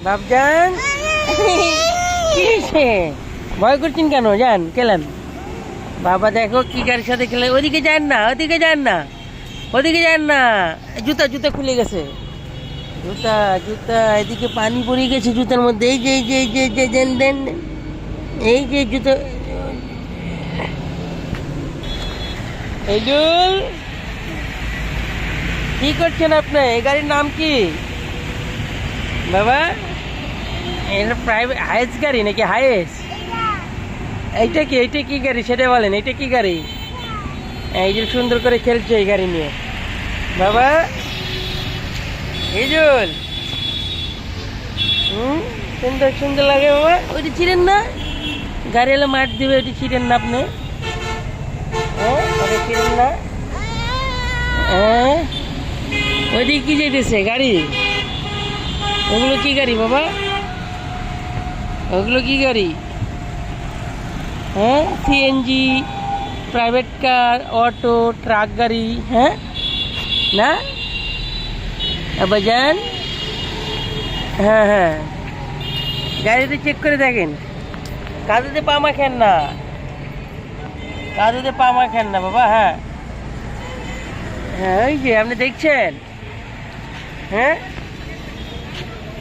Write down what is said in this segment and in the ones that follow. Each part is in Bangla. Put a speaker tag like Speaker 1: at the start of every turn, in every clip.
Speaker 1: বাপজান কি হয়েছে? ভয় করছেন কেন? যান খেলেন। বাবা দেখো কি গাড়ির সাথে খেলে। ওদিকে যান না, ওদিকে যান না, ওদিকে যান না। জুতা জুতা খুলে গেছে। জুতা জুতা এদিকে পানি পড়ে গেছে জুতার মধ্যে। এই যে এই যে এই যে এই যে দেন দেন, এই যে জুতো। এজুল কি করছেন আপনি? এই গাড়ির নাম কি বাবা? এটা প্রাইভেট হাইস গাড়ি নাকি? হাইস এইটা কি? এইটা কি গাড়ি সেটা বলেন। এটা কি গাড়ি? এই যে সুন্দর করে খেলছে এই গাড়ি নিয়ে বাবা। এজুল সুন্দর সুন্দর লাগে বাবা। ওইটা ছিলেন না, গাড়ি এলে মাঠ দিবে, ওইটা ছিলেন না আপনি? হ্যাঁ ওটা ছিলেন না? হ্যাঁ ওইদিকে কি যেতেছে গাড়ি? ওগুলো কি গাড়ি বাবা? ওগুলো কি গাড়ি? হ্যাঁ CNG, private car, auto, truck গাড়ি? হ্যাঁ না আব্বাজান? হ্যাঁ হ্যাঁ গাড়িতে চেক করে দেখেন। কাঁধেতে পা মাখেন না, কাঁধেতে পা মাখেন না বাবা। হ্যাঁ হ্যাঁ ওই যে আপনি দেখছেন। হ্যাঁ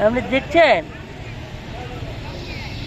Speaker 1: আপনি দেখছেন।